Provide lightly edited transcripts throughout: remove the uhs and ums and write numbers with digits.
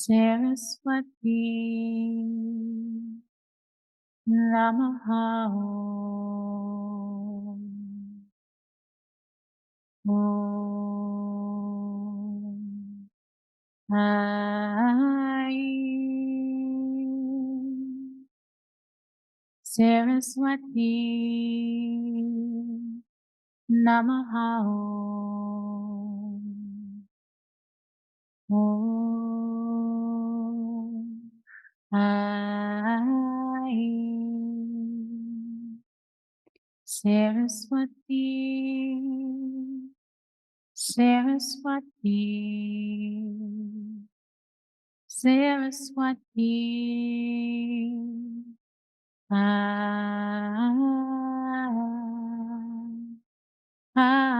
Saraswati Namaha Om Saraswati Namaha Om Saraswati Saraswati Saraswati Ah, ah, Om.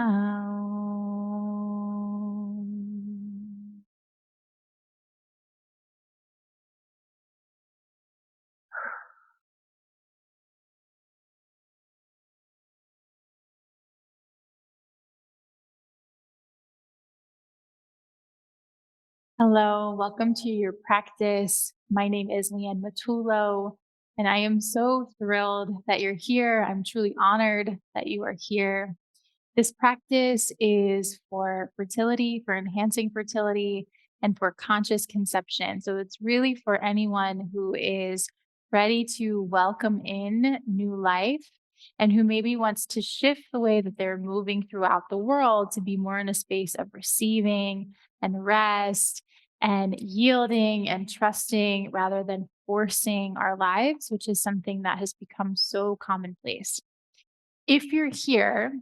Hello, welcome to your practice. My name is Leanne Matulo, and I am so thrilled that you're here. I'm truly honored that you are here. This practice is for fertility, for enhancing fertility, and for conscious conception. So it's really for anyone who is ready to welcome in new life and who maybe wants to shift the way that they're moving throughout the world to be more in a space of receiving and rest and yielding and trusting rather than forcing our lives, which is something that has become so commonplace. If you're here,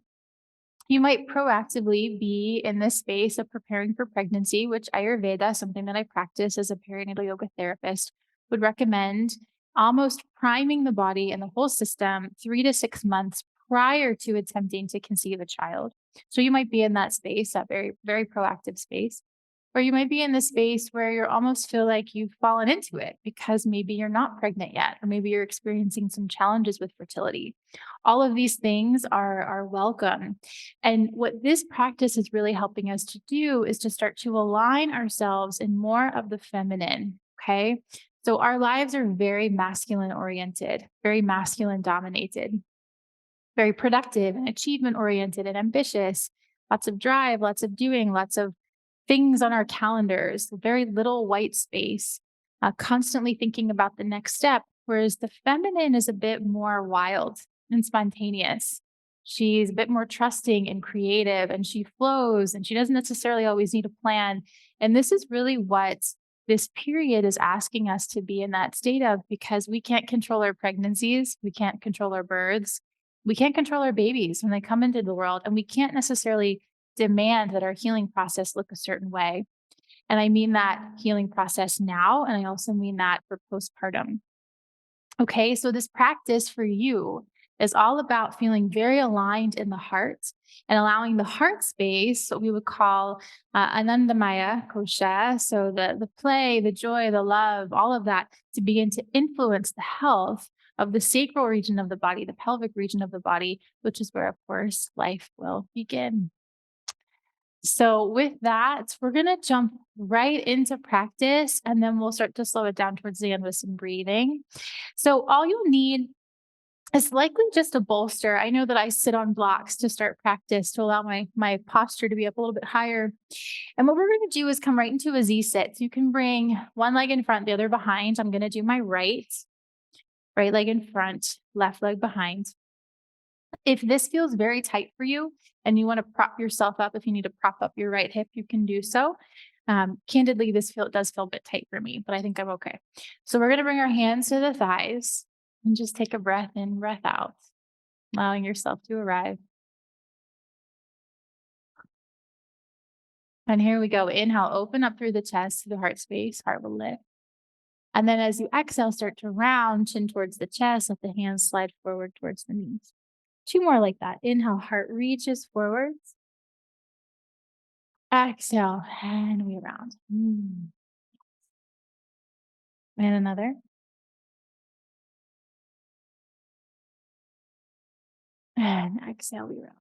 you might proactively be in this space of preparing for pregnancy, which Ayurveda, something that I practice as a perinatal yoga therapist, would recommend almost priming the body and the whole system 3 to 6 months prior to attempting to conceive a child. So you might be in that space, that very, very proactive space. Or you might be in the space where you almost feel like you've fallen into it because maybe you're not pregnant yet, or maybe you're experiencing some challenges with fertility. All of these things are welcome. And what this practice is really helping us to do is to start to align ourselves in more of the feminine. Okay. So our lives are very masculine oriented, very masculine dominated, very productive and achievement oriented and ambitious, lots of drive, lots of doing, lots of things on our calendars, very little white space, constantly thinking about the next step. Whereas the feminine is a bit more wild and spontaneous. She's a bit more trusting and creative, and she flows, and she doesn't necessarily always need a plan. And this is really what this period is asking us to be in that state of, because we can't control our pregnancies, we can't control our births, we can't control our babies when they come into the world, and we can't necessarily demand that our healing process look a certain way. And I mean that healing process now, and I also mean that for postpartum. Okay, so this practice for you is all about feeling very aligned in the heart and allowing the heart space, what we would call Anandamaya Kosha, so the play, the joy, the love, all of that to begin to influence the health of the sacral region of the body, the pelvic region of the body, which is where, of course, life will begin. So, with that, we're going to jump right into practice and then we'll start to slow it down towards the end with some breathing. So, all you'll need is likely just a bolster. I know that I sit on blocks to start practice to allow my posture to be up a little bit higher. And what we're going to do is come right into a Z sit. So, you can bring one leg in front, the other behind. I'm going to do my right leg in front, left leg behind. If this feels very tight for you and you want to prop yourself up, if you need to prop up your right hip, you can do so. Candidly, does feel a bit tight for me, but I think I'm okay. So we're going to bring our hands to the thighs and just take a breath in, breath out, allowing yourself to arrive. And here we go. Inhale, open up through the chest to the heart space, heart will lift. And then as you exhale, start to round, chin towards the chest, let the hands slide forward towards the knees. Two more like that. Inhale, heart reaches forwards. Exhale, and we round. And another. And exhale, we round.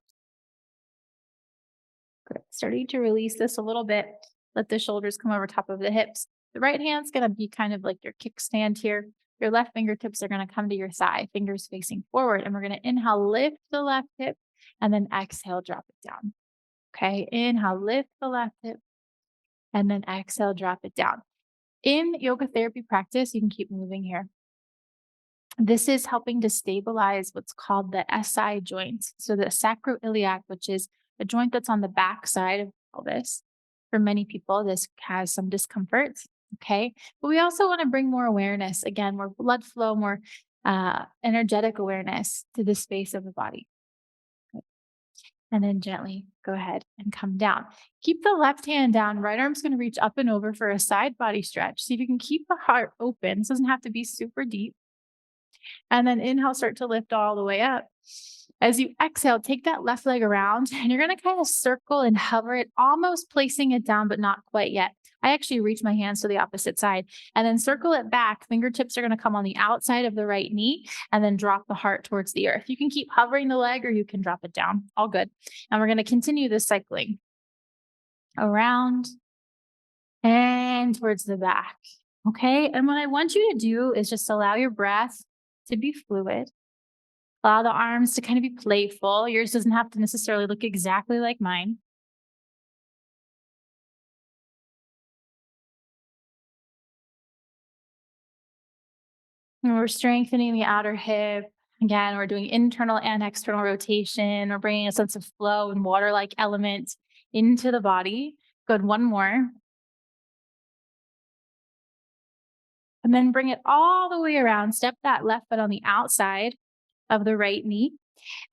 Good. Starting to release this a little bit. Let the shoulders come over top of the hips. The right hand's going to be kind of like your kickstand here. Your left fingertips are going to come to your thigh, fingers facing forward. And we're going to inhale, lift the left hip, and then exhale, drop it down. Okay. Inhale, lift the left hip, and then exhale, drop it down. In yoga therapy practice, you can keep moving here. This is helping to stabilize what's called the SI joint. So the sacroiliac, which is a joint that's on the back side of pelvis. For many people, this has some discomfort. Okay. But we also want to bring more awareness, again, more blood flow, more energetic awareness to the space of the body. And then gently go ahead and come down. Keep the left hand down. Right arm's going to reach up and over for a side body stretch. See if you can keep the heart open. This doesn't have to be super deep. And then inhale, start to lift all the way up. As you exhale, take that left leg around and you're going to kind of circle and hover it, almost placing it down, but not quite yet. I actually reach my hands to the opposite side and then circle it back. Fingertips are going to come on the outside of the right knee and then drop the heart towards the earth. You can keep hovering the leg or you can drop it down. All good. And we're going to continue this cycling around and towards the back. Okay. And what I want you to do is just allow your breath to be fluid. Allow the arms to kind of be playful. Yours doesn't have to necessarily look exactly like mine. And we're strengthening the outer hip. Again, we're doing internal and external rotation. We're bringing a sense of flow and water-like element into the body. Good. One more. And then bring it all the way around. Step that left foot on the outside of the right knee.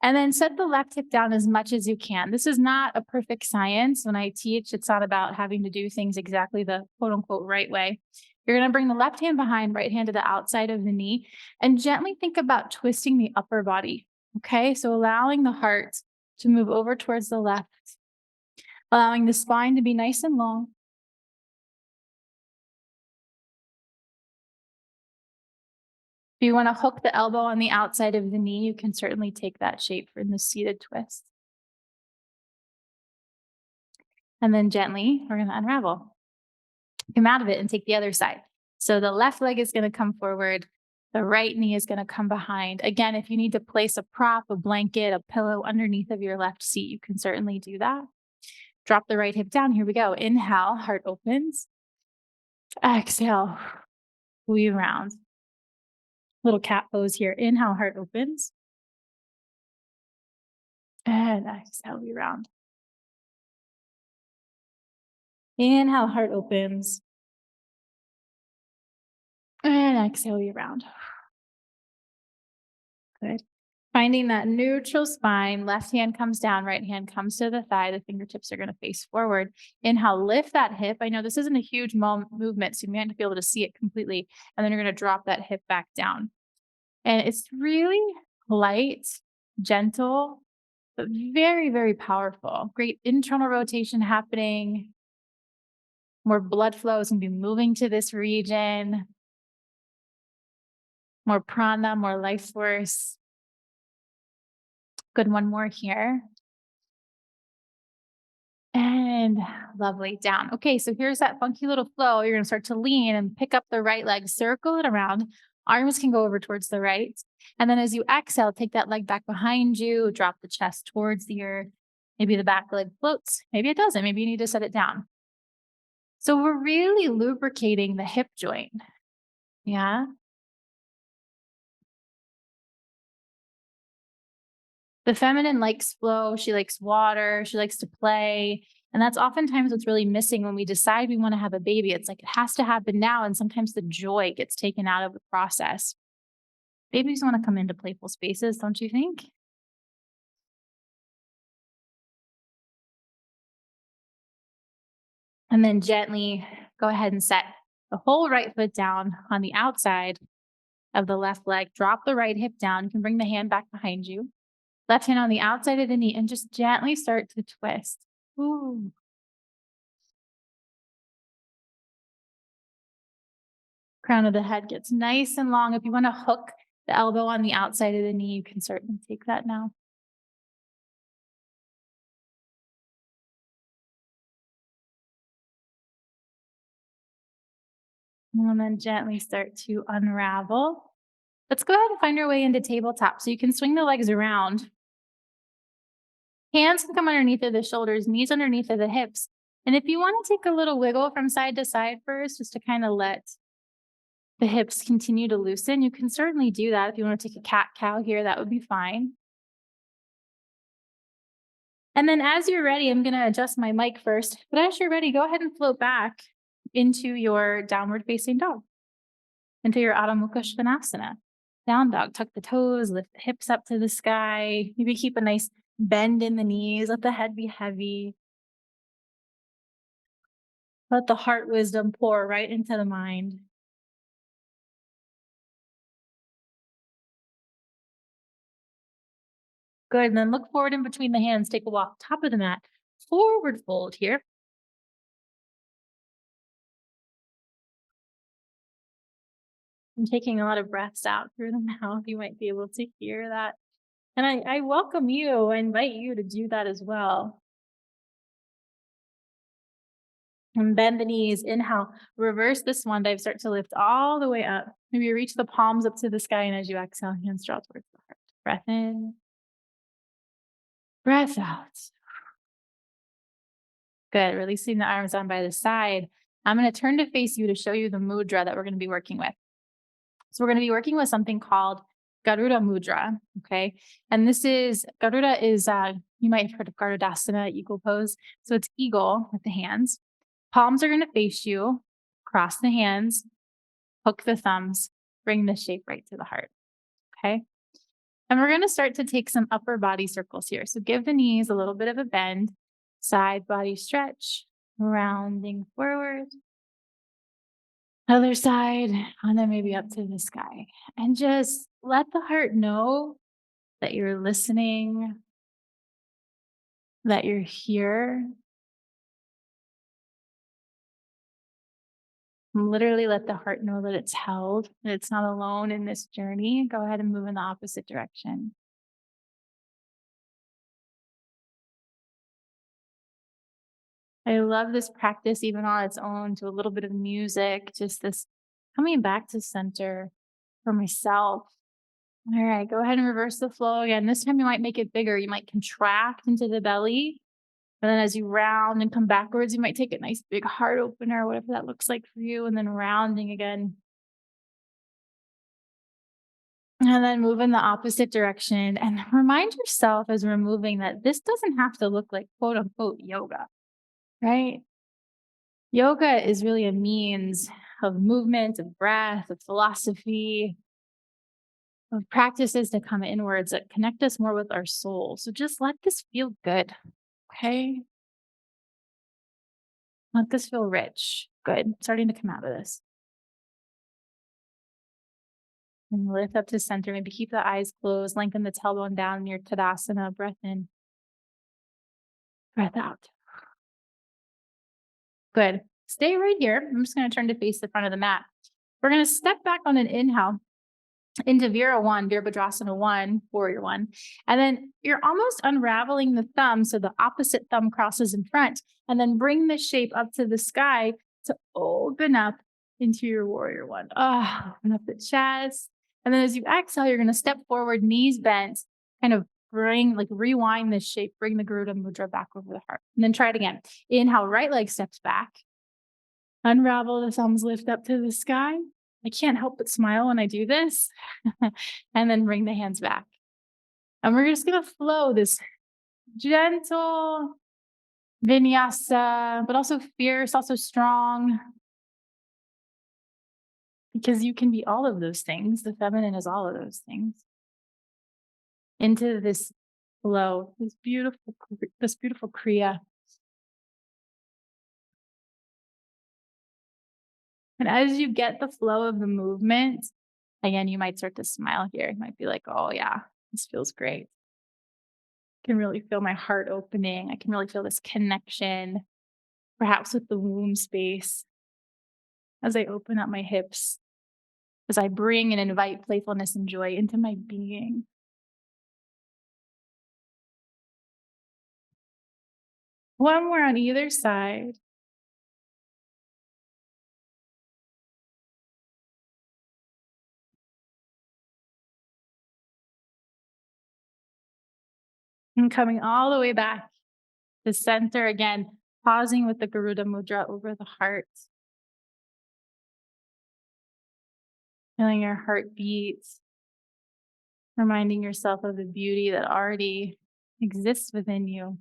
And then set the left hip down as much as you can. This is not a perfect science. When I teach, it's not about having to do things exactly the quote unquote right way. You're going to bring the left hand behind, right hand to the outside of the knee, and gently think about twisting the upper body. Okay. So allowing the heart to move over towards the left, allowing the spine to be nice and long. If you want to hook the elbow on the outside of the knee, you can certainly take that shape for the seated twist. And then gently, we're going to unravel. Come out of it and take the other side. So the left leg is going to come forward. The right knee is going to come behind. Again, if you need to place a prop, a blanket, a pillow underneath of your left seat, you can certainly do that. Drop the right hip down. Here we go. Inhale, heart opens. Exhale, weave around. Little cat pose here. Inhale, heart opens. And exhale, weave around. Inhale, heart opens. And exhale, weave around. Good. Finding that neutral spine, left hand comes down, right hand comes to the thigh. The fingertips are going to face forward. Inhale, lift that hip. I know this isn't a huge movement, so you might not be able to see it completely. And then you're going to drop that hip back down. And it's really light, gentle, but very, very powerful. Great internal rotation happening. More blood flow is going to be moving to this region. More prana, more life force. Good. One more here. And lovely, down. Okay, so here's that funky little flow. You're going to start to lean and pick up the right leg, circle it around. Arms can go over towards the right. And then as you exhale, take that leg back behind you, drop the chest towards the earth. Maybe the back leg floats. Maybe it doesn't. Maybe you need to set it down. So we're really lubricating the hip joint. Yeah. The feminine likes flow. She likes water. She likes to play. And that's oftentimes what's really missing when we decide we want to have a baby. It's like it has to happen now. And sometimes the joy gets taken out of the process. Babies want to come into playful spaces, don't you think? And then gently go ahead and set the whole right foot down on the outside of the left leg. Drop the right hip down. You can bring the hand back behind you. Left hand on the outside of the knee and just gently start to twist. Ooh. Crown of the head gets nice and long. If you want to hook the elbow on the outside of the knee, you can certainly take that now. And then gently start to unravel. Let's go ahead and find our way into tabletop. So you can swing the legs around. Hands can come underneath of the shoulders, knees underneath of the hips. And if you want to take a little wiggle from side to side first, just to kind of let the hips continue to loosen, you can certainly do that. If you want to take a cat cow here, that would be fine. And then as you're ready, I'm going to adjust my mic first. But as you're ready, go ahead and float back into your downward facing dog, into your Adho Mukha Svanasana. Down dog, tuck the toes, lift the hips up to the sky. Maybe keep a nice bend in the knees. Let the head be heavy. Let the heart wisdom pour right into the mind. Good. And then look forward in between the hands. Take a walk top of the mat. Forward fold here. I'm taking a lot of breaths out through the mouth. You might be able to hear that. And I welcome you. I invite you to do that as well. And bend the knees. Inhale. Reverse the swan dive. Start to lift all the way up. Maybe reach the palms up to the sky. And as you exhale, hands draw towards the heart. Breath in. Breath out. Good. Releasing the arms down by the side. I'm going to turn to face you to show you the mudra that we're going to be working with. So we're going to be working with something called Garuda Mudra. Okay. And this is Garuda is, you might have heard of Garudasana, eagle pose. So it's eagle with the hands. Palms are going to face you, cross the hands, hook the thumbs, bring the shape right to the heart. Okay. And we're going to start to take some upper body circles here. So give the knees a little bit of a bend, side body stretch, rounding forward. Other side, and then maybe up to the sky. And just let the heart know that you're listening, that you're here. Literally let the heart know that it's held, that it's not alone in this journey. Go ahead and move in the opposite direction. I love this practice, even on its own, to a little bit of music, just this coming back to center for myself. All right, go ahead and reverse the flow again. This time you might make it bigger. You might contract into the belly. And then as you round and come backwards, you might take a nice big heart opener, whatever that looks like for you, and then rounding again. And then move in the opposite direction and remind yourself as we're moving that this doesn't have to look like quote unquote yoga, right? Yoga is really a means of movement, of breath, of philosophy, of practices to come inwards that connect us more with our soul. So just let this feel good, okay? Let this feel rich. Good. Starting to come out of this. And lift up to center. Maybe keep the eyes closed. Lengthen the tailbone down in your Tadasana. Breath in, breath out. Good. Stay right here. I'm just going to turn to face the front of the mat. We're going to step back on an inhale into Virabhadrasana 1, Warrior 1. And then you're almost unraveling the thumb. So the opposite thumb crosses in front. And then bring the shape up to the sky to open up into your Warrior 1. Open up the chest. And then as you exhale, you're going to step forward, knees bent, kind of rewind this shape, bring the Garuda Mudra back over the heart. And then try it again. Inhale, right leg steps back. Unravel the thumbs, lift up to the sky. I can't help but smile when I do this. And then bring the hands back. And we're just going to flow this gentle vinyasa, but also fierce, also strong, because you can be all of those things. The feminine is all of those things. Into this flow, this beautiful kriya. And as you get the flow of the movement, again, you might start to smile here. You might be like, oh yeah, this feels great. I can really feel my heart opening. I can really feel this connection, perhaps with the womb space as I open up my hips, as I bring and invite playfulness and joy into my being. One more on either side. And coming all the way back to center again, pausing with the Garuda Mudra over the heart, feeling your heart beats, reminding yourself of the beauty that already exists within you.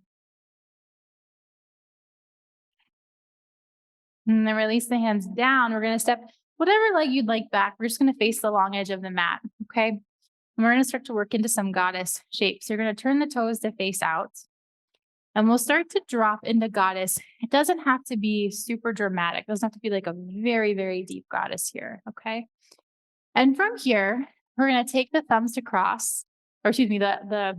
And then release the hands down. We're going to step whatever leg you'd like back. We're just going to face the long edge of the mat. Okay. And we're going to start to work into some goddess shapes. You're going to turn the toes to face out. And we'll start to drop into goddess. It doesn't have to be super dramatic. It doesn't have to be like a very, very deep goddess here. Okay. And from here, we're going to take the thumbs to cross, or excuse me, the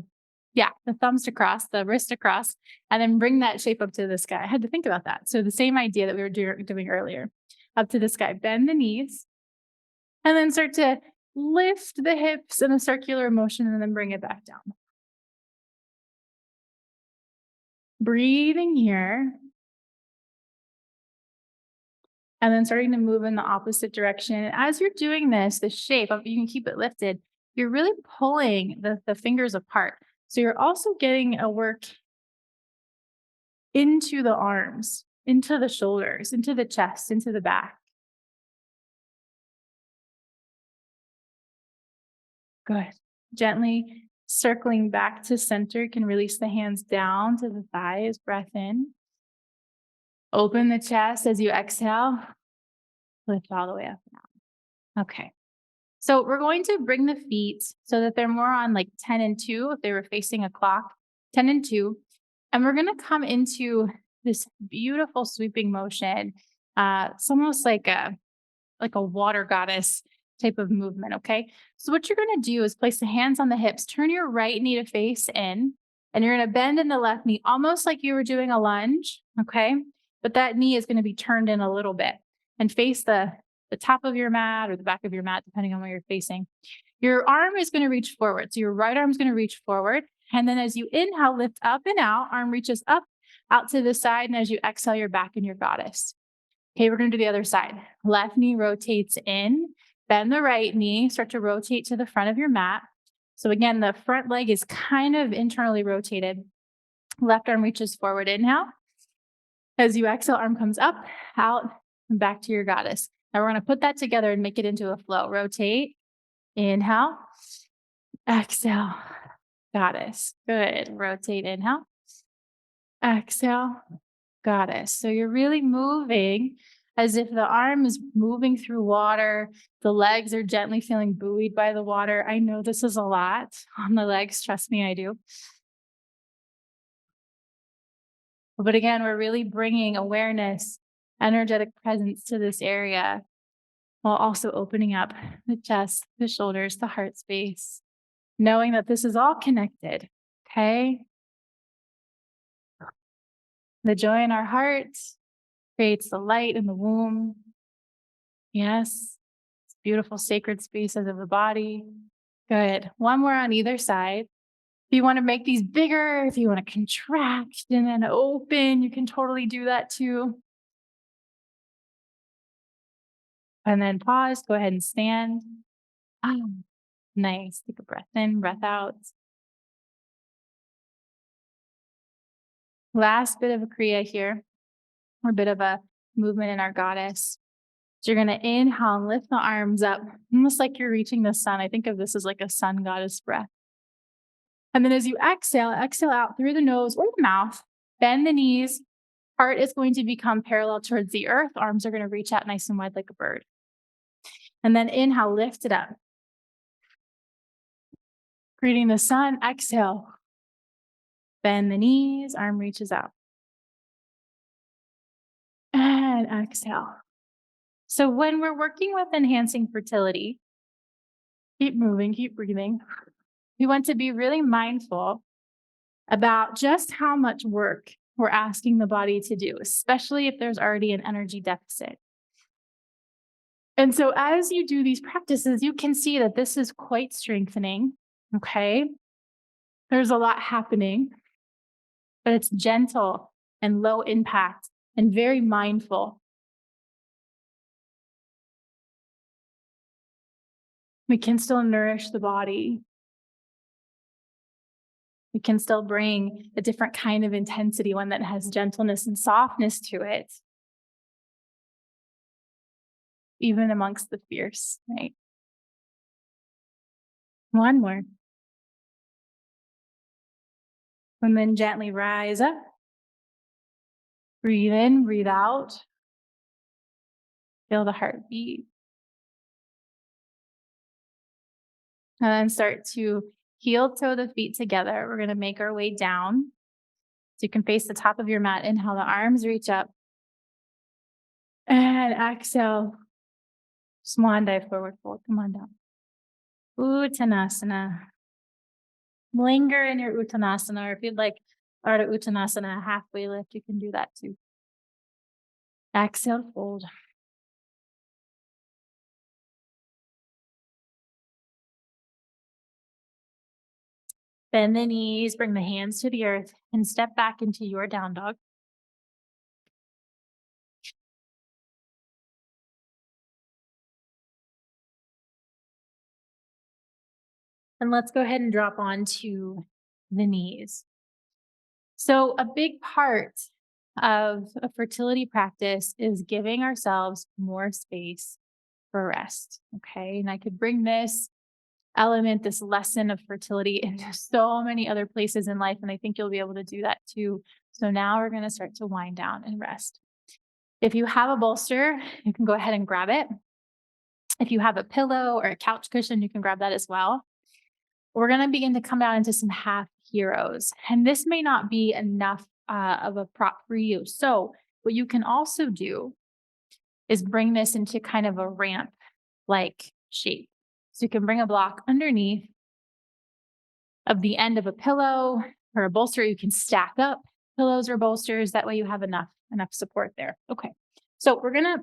thumbs to cross, the wrist to cross, and then bring that shape up to the sky. I had to think about that. So the same idea that we were doing earlier, up to the sky. Bend the knees, and then start to lift the hips in a circular motion, and then bring it back down. Breathing here, and then starting to move in the opposite direction. As you're doing this, the shape of you can keep it lifted. You're really pulling the fingers apart. So you're also getting a work into the arms, into the shoulders, into the chest, into the back. Good. Gently circling back to center. You can release the hands down to the thighs. Breath in. Open the chest as you exhale. Lift all the way up and out. Okay. So we're going to bring the feet so that they're more on like 10 and 2 if they were facing a clock, 10 and 2. And we're going to come into this beautiful sweeping motion. It's almost like a water goddess type of movement. Okay. So what you're going to do is place the hands on the hips, turn your right knee to face in, and you're going to bend in the left knee almost like you were doing a lunge. Okay. But that knee is going to be turned in a little bit and face the top of your mat or the back of your mat, depending on where you're facing. Your arm is going to reach forward. So your right arm is going to reach forward. And then as you inhale, lift up and out, arm reaches up, out to the side. And as you exhale, you're back in your goddess. Okay, we're going to do the other side. Left knee rotates in, bend the right knee, start to rotate to the front of your mat. So again, the front leg is kind of internally rotated. Left arm reaches forward, inhale. As you exhale, arm comes up, out, and back to your goddess. Now we're going to put that together and make it into a flow. Rotate, inhale, exhale, goddess. Good. Rotate, inhale, exhale, goddess. So you're really moving as if the arm is moving through water. The legs are gently feeling buoyed by the water. I know this is a lot on the legs. Trust me, I do. But again, we're really bringing awareness, energetic presence to this area while also opening up the chest, the shoulders, the heart space, knowing that this is all connected. Okay. The joy in our hearts creates the light in the womb. Yes. It's beautiful sacred spaces of the body. Good. One more on either side. If you want to make these bigger, if you want to contract and then open, you can totally do that too. And then pause, go ahead and stand. Ah, nice. Take a breath in, breath out. Last bit of a Kriya here, or a bit of a movement in our goddess. So you're going to inhale and lift the arms up, almost like you're reaching the sun. I think of this as like a sun goddess breath. And then as you exhale, exhale out through the nose or the mouth, bend the knees. Heart is going to become parallel towards the earth. Arms are going to reach out nice and wide like a bird. And then inhale, lift it up. Greeting the sun, exhale. Bend the knees, arm reaches out. And exhale. So when we're working with enhancing fertility, keep moving, keep breathing. We want to be really mindful about just how much work we're asking the body to do, especially if there's already an energy deficit. And so as you do these practices, you can see that this is quite strengthening. Okay. There's a lot happening, but it's gentle and low impact and very mindful. We can still nourish the body. We can still bring a different kind of intensity, one that has gentleness and softness to it, even amongst the fierce, right? One more. And then gently rise up. Breathe in, breathe out. Feel the heartbeat. And then start to heel toe the feet together. We're going to make our way down. So you can face the top of your mat. Inhale, the arms reach up. And exhale, swan dive forward fold. Come on down. Uttanasana. Linger in your Uttanasana, or if you'd like Ardha Uttanasana, halfway lift, you can do that too. Exhale, fold. Bend the knees, bring the hands to the earth, and step back into your down dog. And let's go ahead and drop onto the knees. So, a big part of a fertility practice is giving ourselves more space for rest. Okay. And I could bring this element, this lesson of fertility into so many other places in life. And I think you'll be able to do that too. So, now we're going to start to wind down and rest. If you have a bolster, you can go ahead and grab it. If you have a pillow or a couch cushion, you can grab that as well. We're going to begin to come down into some half heroes. And this may not be enough of a prop for you. So, what you can also do is bring this into kind of a ramp like shape. So, you can bring a block underneath of the end of a pillow or a bolster. You can stack up pillows or bolsters. That way, you have enough support there. Okay. So, we're going to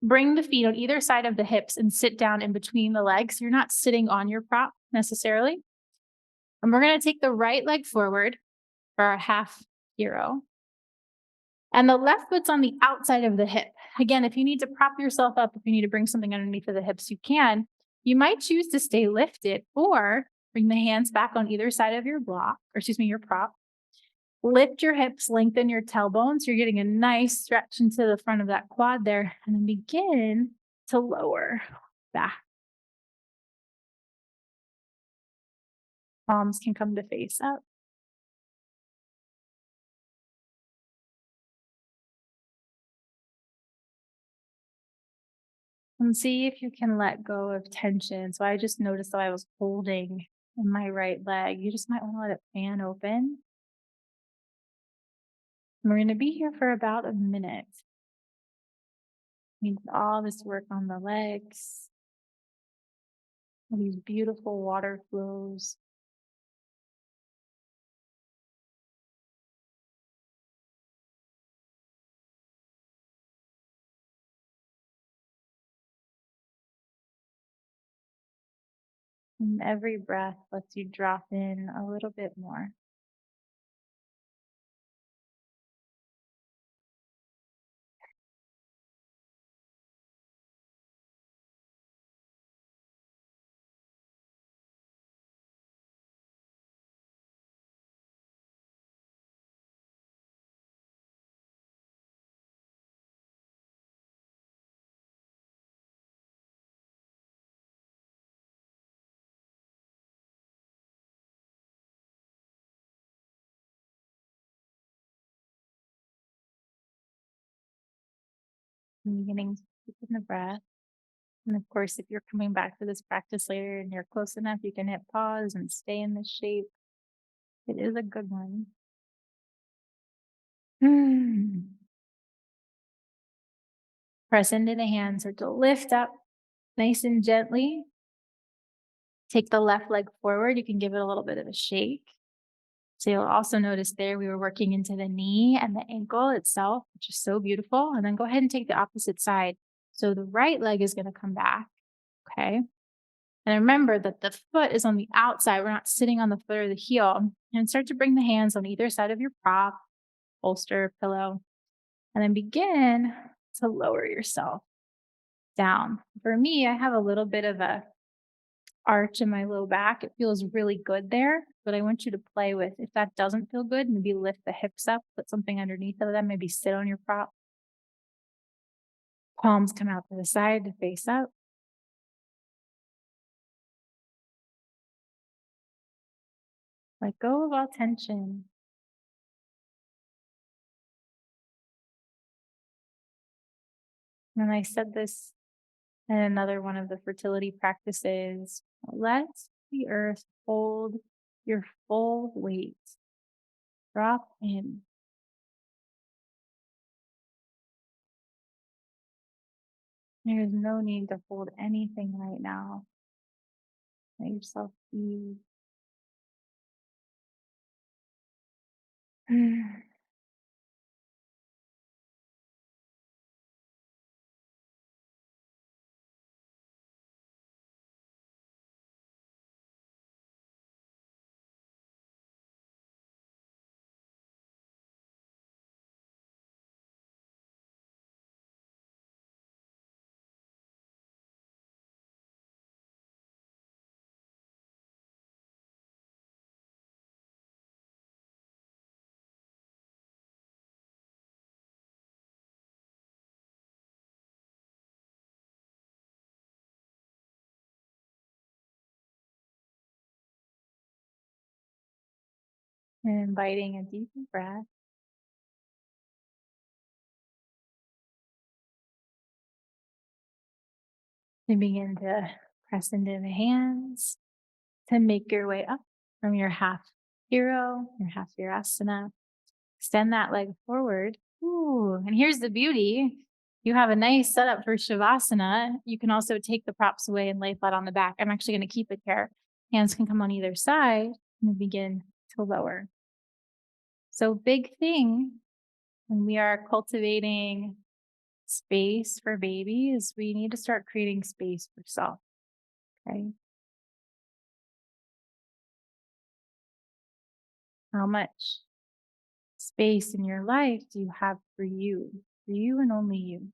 bring the feet on either side of the hips and sit down in between the legs. You're not sitting on your prop necessarily. And we're going to take the right leg forward for our half hero. And the left foot's on the outside of the hip. Again, if you need to prop yourself up, if you need to bring something underneath of the hips, you can. You might choose to stay lifted or bring the hands back on either side of your block, or excuse me, your prop. Lift your hips, lengthen your tailbones. You're getting a nice stretch into the front of that quad there. And then begin to lower back. Palms can come to face up. And see if you can let go of tension. So I just noticed that I was holding in my right leg. You just might want to let it fan open. And we're going to be here for about a minute. We need all this work on the legs, all these beautiful water flows. And every breath lets you drop in a little bit more. And beginning to deepen the breath. And of course, if you're coming back to this practice later and you're close enough, you can hit pause and stay in this shape. It is a good one. Press into the hands or to lift up nice and gently. Take the left leg forward. You can give it a little bit of a shake. So you'll also notice there we were working into the knee and the ankle itself, which is so beautiful. And then go ahead and take the opposite side. So the right leg is going to come back. Okay. And remember that the foot is on the outside. We're not sitting on the foot or the heel. And start to bring the hands on either side of your prop, bolster, pillow. And then begin to lower yourself down. For me, I have a little bit of a arch in my low back. It feels really good there, but I want you to play with if that doesn't feel good, maybe lift the hips up, put something underneath of them, maybe sit on your prop. Palms come out to the side to face up. Let go of all tension. And I said this in another one of the fertility practices. Let the earth hold your full weight. Drop in. There's no need to hold anything right now. Let yourself be. And inviting a deep breath. And begin to press into the hands to make your way up from your half hero, your half virasana. Extend that leg forward. Ooh, and here's the beauty. You have a nice setup for Shavasana. You can also take the props away and lay flat on the back. I'm actually going to keep it here. Hands can come on either side and begin to lower. So, big thing when we are cultivating space for babies, we need to start creating space for self. Okay. How much space in your life do you have for you and only you?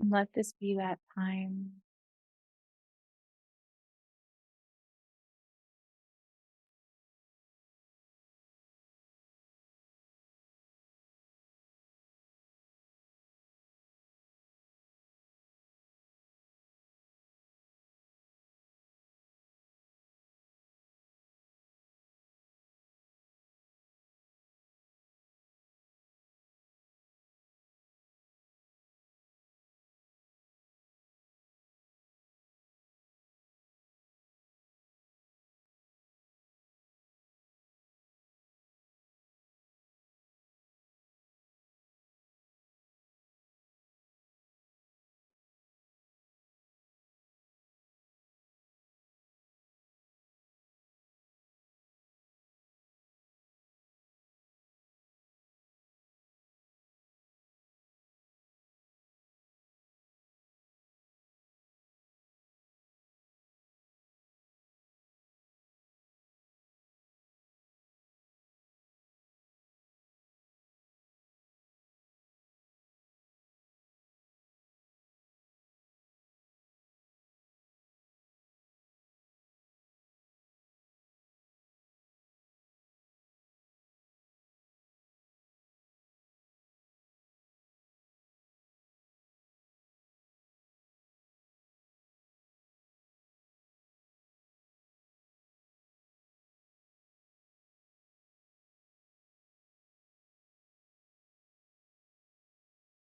And let this be that time.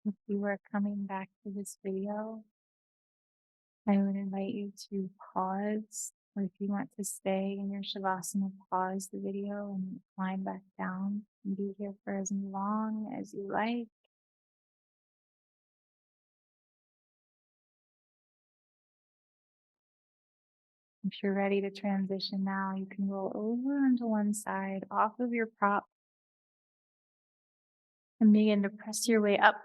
If you are coming back to this video, I would invite you to pause, or if you want to stay in your Shavasana, pause the video and climb back down and be here for as long as you like. If you're ready to transition now, you can roll over onto one side off of your prop and begin to press your way up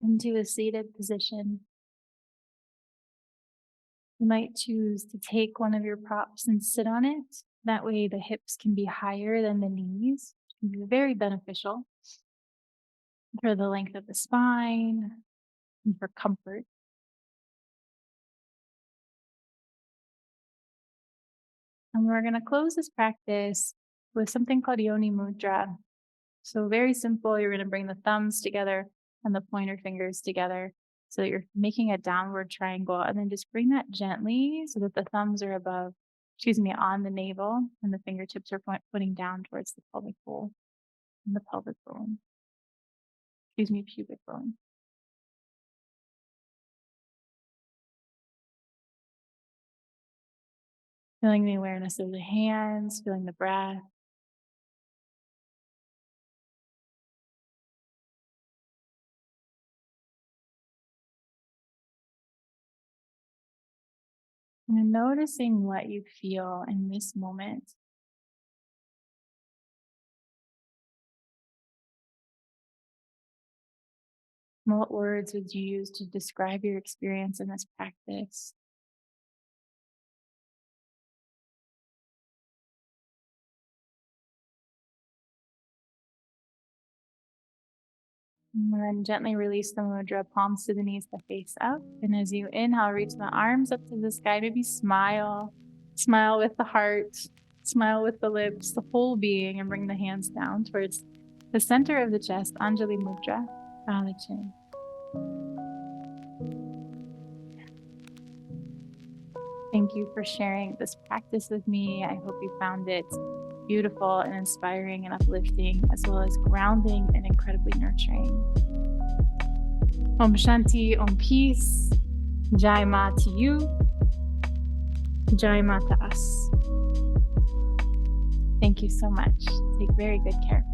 into a seated position. You might choose to take one of your props and sit on it. That way, the hips can be higher than the knees, which can be very beneficial. for the length of the spine, and for comfort. And we're going to close this practice with something called Yoni Mudra. So, very simple. You're going to bring the thumbs together and the pointer fingers together so that you're making a downward triangle. And then just bring that gently so that the thumbs are on the navel, and the fingertips are pointing down towards the pelvic bowl and the pelvic bone. Pubic bone. Feeling the awareness of the hands, feeling the breath. And noticing what you feel in this moment. What words would you use to describe your experience in this practice? And then gently release the mudra, palms to the knees, the face up. And as you inhale, reach the arms up to the sky. Maybe smile. Smile with the heart. Smile with the lips, the whole being, and bring the hands down towards the center of the chest, Anjali Mudra, crown the chin. Thank you for sharing this practice with me. I hope you found it beautiful and inspiring and uplifting, as well as grounding and incredibly nurturing. Om Shanti, Om Peace, Jai Ma to you, Jai Ma to us. Thank you so much. Take very good care.